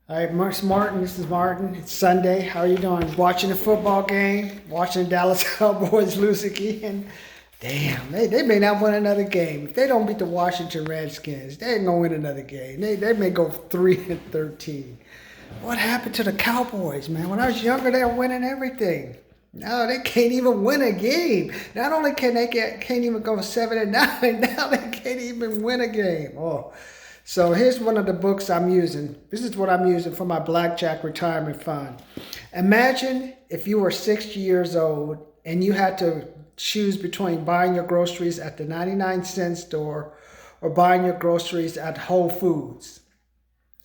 All right, Martin. This is Martin. It's Sunday. How are you doing? Watching the football game? Watching the Dallas Cowboys lose again? Damn, they may not win another game. If they don't beat the Washington Redskins, they ain't gonna win another game. They may go 3-13. What happened to the Cowboys, man? When I was younger, they were winning everything. No, they can't even win a game. Not only can't even go 7-9, now they can't even win a game. Oh. So here's one of the books I'm using. This is what I'm using for my Blackjack retirement fund. Imagine if you were 60 years old and you had to choose between buying your groceries at the 99-cent store or buying your groceries at Whole Foods.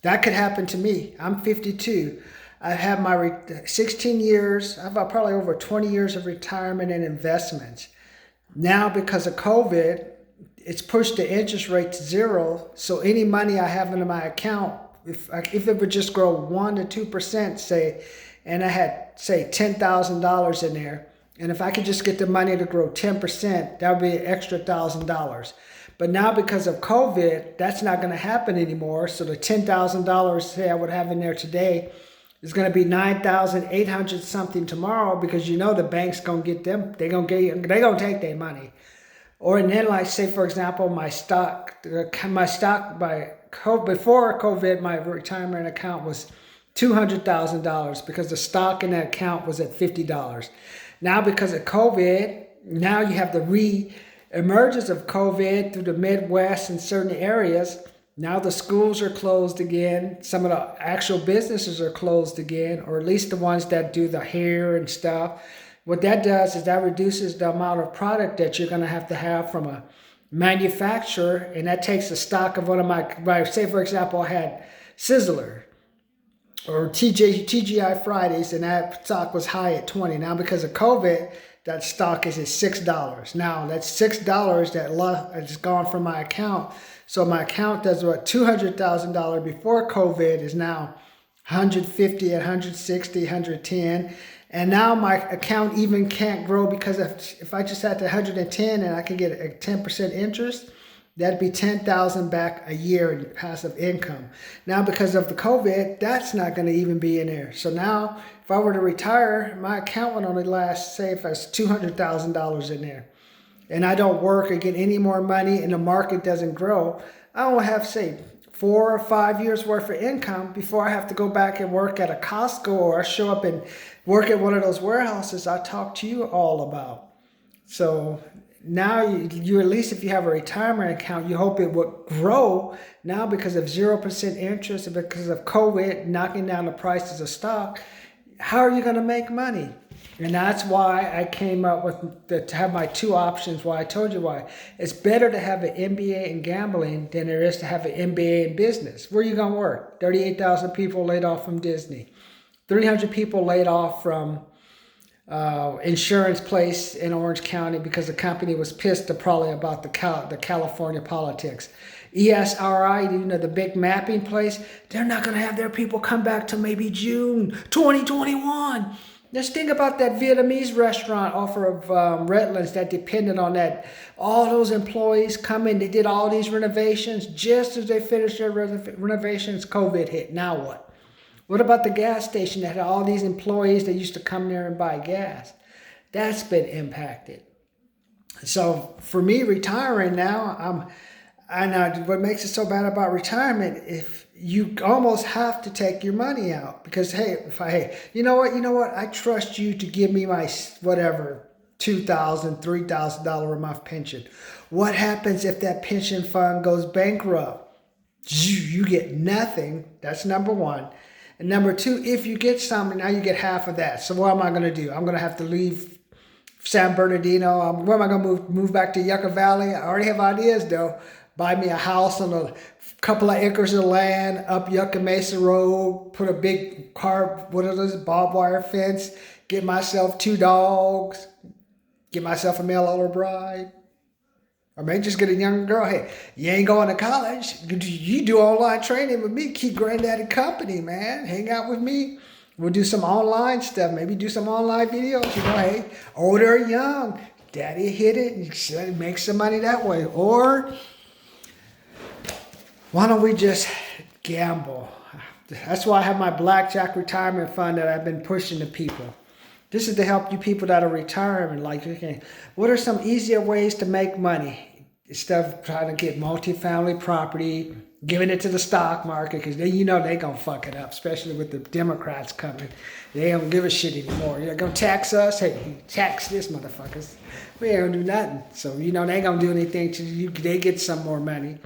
That could happen to me. I'm 52. I have my 16 years, I've probably over 20 years of retirement and investments. Now because of COVID, it's pushed the interest rate to zero. So any money I have in my account, if it would just grow 1 to 2%, say, and I had, say, $10,000 in there, and if I could just get the money to grow 10%, that would be an extra $1,000. But now because of COVID, that's not going to happen anymore. So the $10,000, say, I would have in there today is going to be 9,800 something tomorrow, because you know the bank's going to get them. They're going to take their money. Or and then, like, say, for example, my stock before COVID, my retirement account was $200,000 because the stock in that account was at $50. Now, because of COVID, now you have the re-emergence of COVID through the Midwest and certain areas. Now the schools are closed again. Some of the actual businesses are closed again, or at least the ones that do the hair and stuff. What that does is that reduces the amount of product that you're going to have from a manufacturer, and that takes the stock of one of my say, for example, I had Sizzler or TGI Fridays, and that stock was high at 20. Now, because of COVID, that stock is at $6. Now, that's $6 that has gone from my account. So my account does what $200,000 before COVID is now 150, 160, 110. And now my account even can't grow, because if I just had to 110 and I can get a 10% interest, that'd be $10,000 back a year in passive income. Now, because of the COVID, that's not going to even be in there. So now, if I were to retire, my account would only last, say, if it's $200,000 in there, and I don't work or get any more money, and the market doesn't grow, I will have, say, 4 or 5 years worth of income before I have to go back and work at a Costco or show up and work at one of those warehouses I talked to you all about. So now you at least, if you have a retirement account, you hope it would grow. Now, because of 0% interest and because of COVID knocking down the prices of stock, how are you going to make money? And that's why I came up with to have my two options. Why I told you why. It's better to have an MBA in gambling than there is to have an MBA in business. Where are you going to work? 38,000 people laid off from Disney. 300 people laid off from insurance place in Orange County because the company was pissed probably about the California politics. ESRI, the big mapping place, they're not going to have their people come back to maybe June 2021. Just think about that Vietnamese restaurant off of Redlands that depended on that. All those employees come in, they did all these renovations. Just as they finished their renovations, COVID hit. Now what? What about the gas station that had all these employees that used to come there and buy gas? That's been impacted. So for me, retiring now, I know what makes it so bad about retirement, if you almost have to take your money out, because you know what, I trust you to give me my whatever $2,000, $3,000 a month pension. What happens if that pension fund goes bankrupt? You get nothing. That's number one. And number two, if you get something, now you get half of that. So what am I going to do? I'm going to have to leave San Bernardino. Where am I going to move back to Yucca Valley? I already have ideas though. Buy me a house on a couple of acres of land up Yucca Mesa Road, put a big barbed wire fence, get myself 2 dogs, get myself a mail order bride. Or maybe just get a young girl. Hey, you ain't going to college. You do online training with me. Keep granddaddy company, man. Hang out with me. We'll do some online stuff. Maybe do some online videos. Hey, old or young, daddy hit it and make some money that way. Or why don't we just gamble? That's why I have my blackjack retirement fund that I've been pushing to people. This is to help you people that are retiring. Like, okay, what are some easier ways to make money instead of trying to get multifamily property, giving it to the stock market, because they, they're going to fuck it up, especially with the Democrats coming. They don't give a shit anymore. They're going to tax us. Hey, tax this motherfuckers. We ain't going to do nothing. So, they ain't going to do anything to you. They get some more money.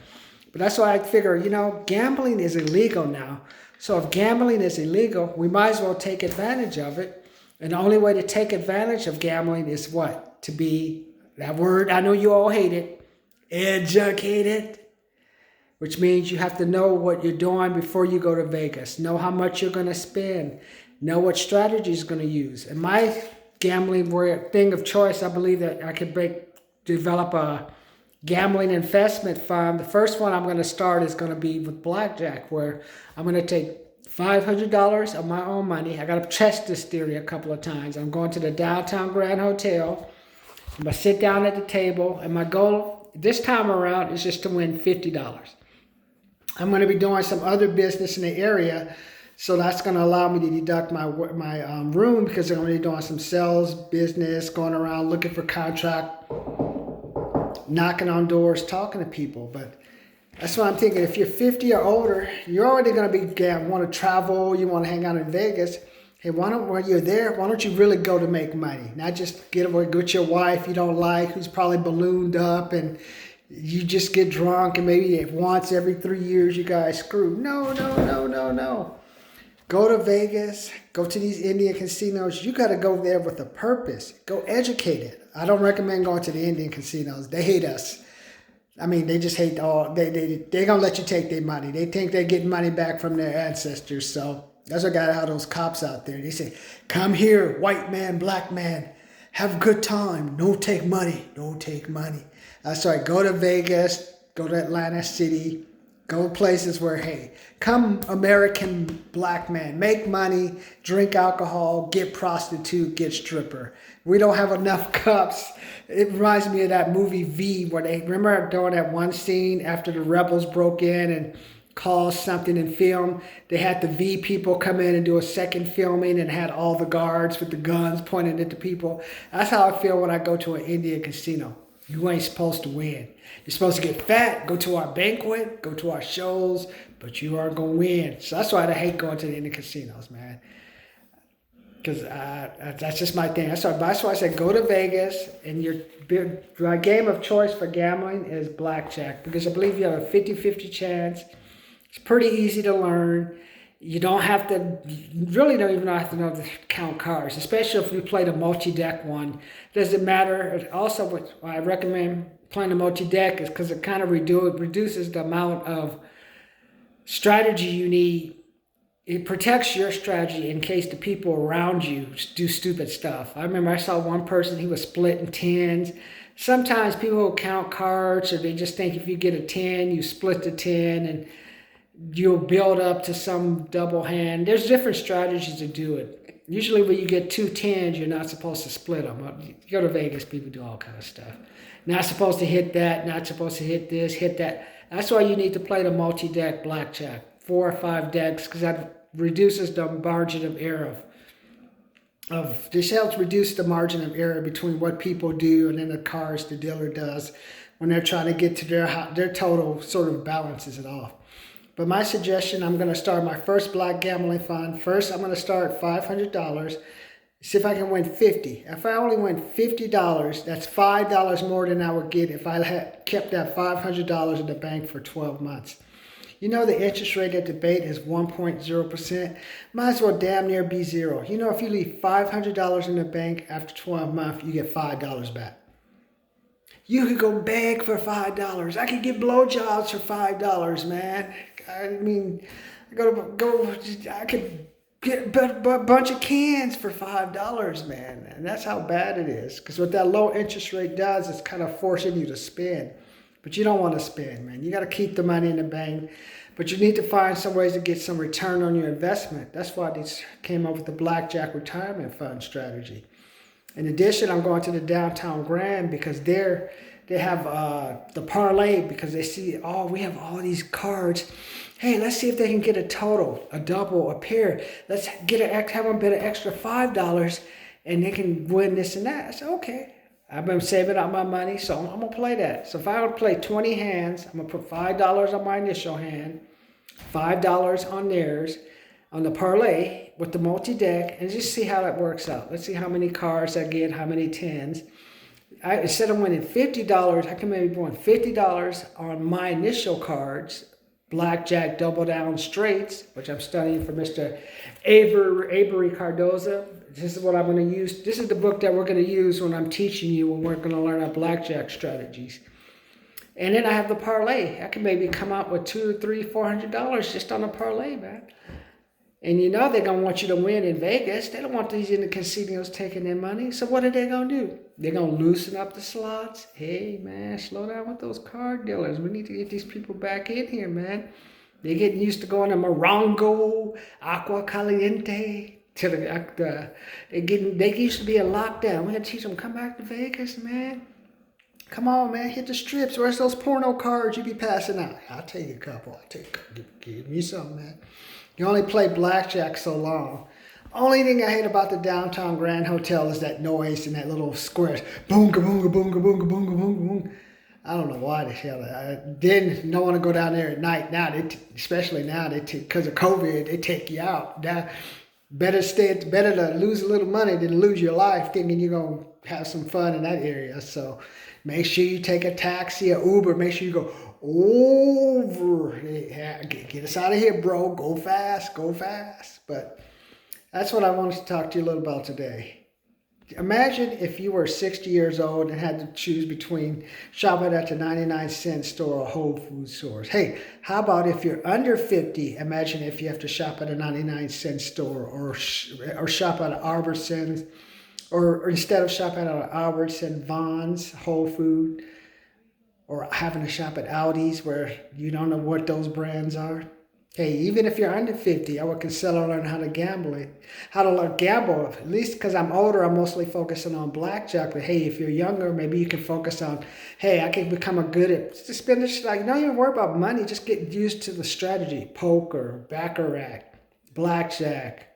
But that's why I figure, gambling is illegal now. So if gambling is illegal, we might as well take advantage of it. And the only way to take advantage of gambling is what? To be, that word, I know you all hate it, educated. Which means you have to know what you're doing before you go to Vegas. Know how much you're going to spend. Know what strategies you're going to use. And my gambling thing of choice, I believe that I could develop a gambling investment fund. The first one I'm going to start is going to be with blackjack, where I'm going to take $500 of my own money. I got to test this theory a couple of times. I'm going to the Downtown Grand Hotel. I'm going to sit down at the table, and my goal this time around is just to win $50. I'm going to be doing some other business in the area, so that's going to allow me to deduct my room, because I'm going to be doing some sales business, going around looking for contract, knocking on doors, talking to people. But that's what I'm thinking. If you're 50 or older, you're already going to be want to travel, you want to hang out in Vegas. Hey, while you're there, why don't you really go to make money? Not just get away with your wife you don't like, who's probably ballooned up, and you just get drunk, and maybe once every 3 years you guys screw. No. Go to Vegas, go to these Indian casinos. You got to go there with a purpose. Go educated. I don't recommend going to the Indian casinos. They hate us. I mean, they just hate they're going to let you take their money. They think they're getting money back from their ancestors. So that's what got all those cops out there. They say, come here, white man, black man, have a good time. Don't take money. Don't take money. Sorry, go to Vegas, go to Atlantic City, go places where, hey, come American black man, make money, drink alcohol, get prostitute, get stripper. We don't have enough cops. It reminds me of that movie V, where they, remember during that one scene after the rebels broke in and caused something in film, they had the V people come in and do a second filming and had all the guards with the guns pointing at the people. That's how I feel when I go to an Indian casino. You ain't supposed to win. You're supposed to get fat, go to our banquet, go to our shows, but you aren't going to win. So that's why I hate going to the Indian casinos, man. Because that's just my thing. That's why I said go to Vegas, and my game of choice for gambling is blackjack, because I believe you have a 50-50 chance. It's pretty easy to learn. You don't have to, you really don't even have to know to count cards, especially if you play the multi-deck one. Doesn't matter. Also, what I recommend playing the multi-deck is because it kind of reduces the amount of strategy you need. It protects your strategy in case the people around you do stupid stuff. I remember I saw one person, he was splitting tens. Sometimes people will count cards, or they just think if you get a 10, you split the 10, and you'll build up to some double hand. There's different strategies to do it. Usually when you get 2 10s, you're not supposed to split them. You go to Vegas, people do all kind of stuff. Not supposed to hit that, not supposed to hit this, hit that. That's why you need to play the multi-deck blackjack. 4 or 5 decks, because that reduces the margin of error. This helps reduce the margin of error between what people do and then the cards the dealer does when they're trying to get to their total, sort of balances it off. But my suggestion, I'm going to start my first black gambling fund. First, I'm going to start $500. See if I can win 50. If I only win $50, that's $5 more than I would get if I had kept that $500 in the bank for 12 months. You know the interest rate at the debate is 1.0%. Might as well damn near be zero. You know, if you leave $500 in the bank after 12 months, you get $5 back. You could go beg for $5. I could get blowjobs for $5, man. I mean, I could get a bunch of cans for $5, man. And that's how bad it is. Because what that low interest rate does is kind of forcing you to spend. But you don't want to spend, man. You got to keep the money in the bank. But you need to find some ways to get some return on your investment. That's why they came up with the Blackjack Retirement Fund strategy. In addition, I'm going to the Downtown Grand because they have the parlay, because they see, oh, we have all these cards Hey, let's see if they can get a total, a double, a pair. Let's have them bet an extra $5 and they can win this and that. I said, okay. I've been saving up my money, so I'm gonna play that. So if I would play 20 hands, I'm gonna put $5 on my initial hand, $5 on theirs, on the parlay with the multi-deck, and just see how that works out. Let's see how many cards I get, how many tens. Instead of winning $50, I can maybe win $50 on my initial cards, blackjack, double down, straights, which I'm studying for Mr. Avery Cardoza. This is what I'm going to use. This is the book that we're going to use when I'm teaching you when we're going to learn our blackjack strategies. And then I have the parlay. I can maybe come out with $200, $300, $400 just on a parlay, man. And you know they're going to want you to win in Vegas. They don't want these in the casinos taking their money. So what are they going to do? They're going to loosen up the slots. Hey, man, slow down with those card dealers. We need to get these people back in here, man. They're getting used to going to Morongo, Agua Caliente. They used to be in lockdown. We got to teach them, come back to Vegas, man. Come on, man, hit the strips. Where's those porno cards you be passing out? I'll take a couple. Give me some, man. You only play blackjack so long. Only thing I hate about the downtown Grand Hotel is that noise and that little square. Boonga, boonga, boonga, boonga, boonga, boonga, boonga. I don't know why the hell. I didn't want to go down there at night. Now, especially now, because of COVID, they take you out. Now, better to lose a little money than lose your life thinking you're going to have some fun in that area. So make sure you take a taxi or Uber. Make sure you go over. Get us out of here, bro. Go fast. But that's what I wanted to talk to you a little about today. Imagine if you were 60 years old and had to choose between shopping at the 99-cent store or Whole Foods stores. Hey, how about if you're under 50? Imagine if you have to shop at a 99-cent store or shop at an Albertsons, or instead of shopping at Albertsons, Vons, Whole Food, or having to shop at Aldi's where you don't know what those brands are. Hey, even if you're under 50, I would consider learning how to gamble. At least because I'm older, I'm mostly focusing on blackjack. But hey, if you're younger, maybe you can focus on, hey, I can become good at just spend this. Like, don't even worry about money. Just get used to the strategy. Poker, baccarat, blackjack,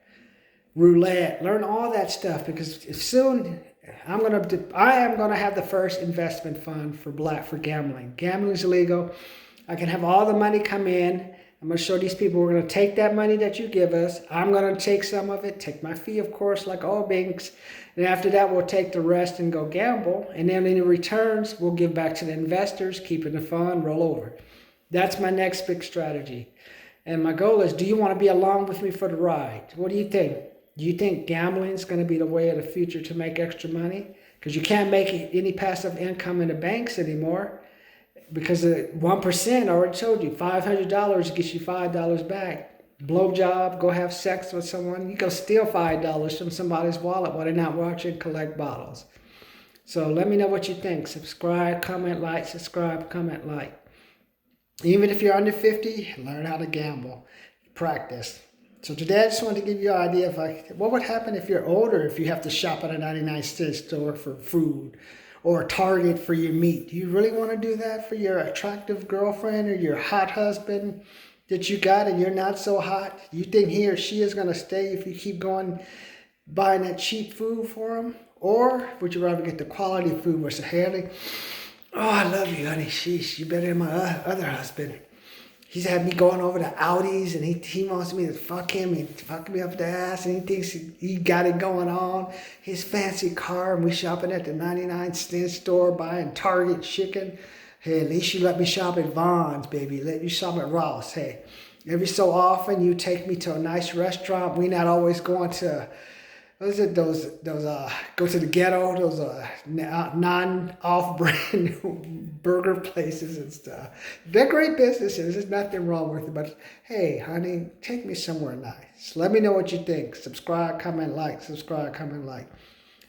roulette. Learn all that stuff because soon I am gonna have the first investment fund for gambling. Gambling's illegal. I can have all the money come in. I'm going to show these people we're going to take that money that you give us. I'm going to take some of it, take my fee, of course, like all banks. And after that, we'll take the rest and go gamble. And then any returns, we'll give back to the investors, keeping the fund, roll over. That's my next big strategy. And my goal is, do you want to be along with me for the ride? What do you think? Do you think gambling is going to be the way of the future to make extra money? Because you can't make any passive income in the banks anymore. Because the 1%, I already told you, $500 gets you $5 back. Blow job, go have sex with someone, you go steal $5 from somebody's wallet while they're not watching collect bottles. So let me know what you think. Subscribe, comment, like, subscribe, comment, like. Even if you're under 50, learn how to gamble. Practice. So today I just wanted to give you an idea of what would happen if you're older, if you have to shop at a 99-cent store for food, or a Target for your meat. Do you really want to do that for your attractive girlfriend or your hot husband that you got and you're not so hot? Do you think he or she is going to stay if you keep going buying that cheap food for them? Or would you rather get the quality food where it's Haley? Oh, I love you, honey. Sheesh, you better than my other husband. He's had me going over to Audi's and he wants me to fuck him. He fuck me up the ass and he thinks he got it going on. His fancy car and we shopping at the 99-cent store buying Target chicken. Hey, at least you let me shop at Vons, baby. Let you shop at Ross. Hey, every so often you take me to a nice restaurant. We not always going to, what is it, those go to the ghetto, those non-off-brand burger places and stuff. They're great businesses. There's nothing wrong with it. But hey, honey, take me somewhere nice. Let me know what you think. Subscribe, comment, like. Subscribe, comment, like.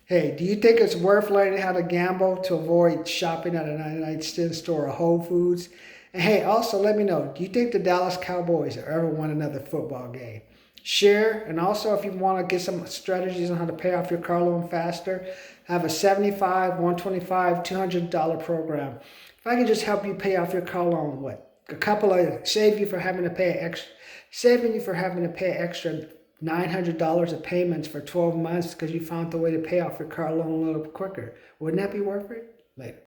Hey, do you think it's worth learning how to gamble to avoid shopping at a 99-cent store or Whole Foods? And hey, also let me know, do you think the Dallas Cowboys ever won another football game? Share, and also if you want to get some strategies on how to pay off your car loan faster, I have a $75, $125, $200 program. If I can just help you pay off your car loan, a couple of saving you for having to pay extra $900 of payments for 12 months because you found the way to pay off your car loan a little quicker. Wouldn't that be worth it? Later.